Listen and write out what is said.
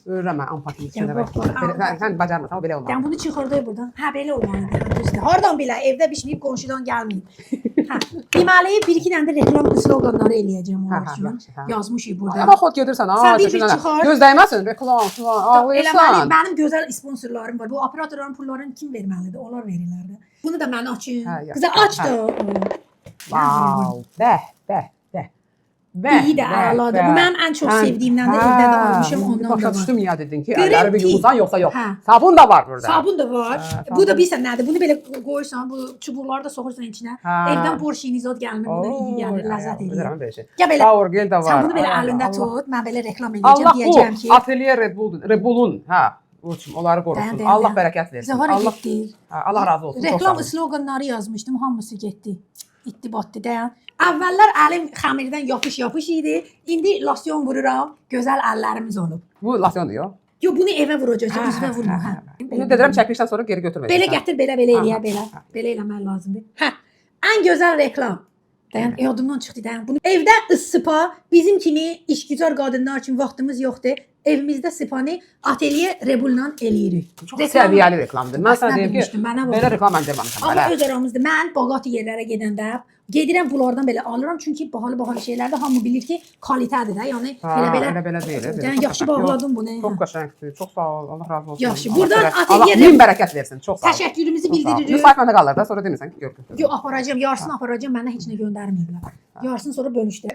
Öyrənmə empatini Ya, içində. bax, bax, Sən bacarmırsan, o belə olmaz. Yəni bunu çıxırdı buradan. Hə belə olmalıdır. Düzdür. Hardan bilə evdə bişməyib qonşudan gəlməyib. Hə. Deməli 1-2 dənə də reklam sloqanları eləyəcəm onlar üçün. yaxşı, hə. Yazmışıq burada. Amma xod gedirsən, Sən bir çıxar. göz dəyməsin, reklam, falan, Eləməli, ağlayırsan. mənim gözəl sponsorlarım var. Bu operatorların pullarını kim verməlidir? Onlar verirlər də. Bunu da mən açım. Hə, yaxşı. Qıza aç da. Vav, bəh, bəh, bəh. Bəh, İyi də əladır. Bu mənim ən çox sevdiyimdən də evdə də almışam ondan da Başa var. düşdüm ya dedin ki, Green əlləri bir tea. yumursan yoxsa yox. Hə. Sabun da var burada. Sabun da var. Hə, Bu da bilirsən nədir? Bunu belə qoyursan, bu çubuqları da soxursan içinə. Hə. Evdən porşiyini zad gəlmir. Bu da iyi gəlir, ləzzət eləyir. Bilirəm belə şey. Ya belə Power Gel də var. sən bunu belə Ay, əlində Allah. tut. Mən belə reklam Allah edəcəm, deyəcəm ki, bu Atelier Rebul'un, hə, Burçum, onları qorusun. Dayan, Allah dayan. bərəkət versin. Zəhara Allah, getdi. Allah razı olsun. Çox sağ Reklam olun. sloqanları yazmışdım, hamısı getdi. İtdi batdı dayan. Əvvəllər əlim xəmirdən yapış idi. İndi losyon vururam, gözəl əllərimiz olub. Bu lasyondur yox? Yo bunu evə vuracağam, üzvə vurma, hə. Bunu dedirəm çəkilişdən sonra geri götürməyəcəm. Belə gətir, belə eləyə, belə. Belə eləmək lazımdır. Hə. Ən gözəl reklam. Dayan, yadımdan çıxdı dayan. Bunu evdə spa bizim kimi işgüzar qadınlar üçün vaxtımız yoxdur. Evimizdə spanı Atelier Rebul'la eləyirik. Çox səviyyəli reklamdır. Mən sənə deyim ki, bilmişdim, mənə belə reklam mən deməmişəm. Amma Belə. öz aramızda mən bağat yerlərə gedəndə gedirəm bunlardan belə alıram çünki bahalı şeylərdə hamı bilir ki, kalitədir də. Yəni Elə belə deyil. Yəni yaxşı bağladım bunu. Çox qəşəngdir. Çox sağ ol. Allah razı olsun. Yaxşı, Allah buradan bərəkət- Atelier Allah min bərəkət versin. Çox sağ ol. Təşəkkürümüzü Çox sağ ol. bildiririk. Bu sayt məndə qalır da, sonra demirsən ki, yox. Yo aparacağam, yarısını aparacağım, mənə heç nə göndərməyiblər. Yarısını sonra bölüşdürəm.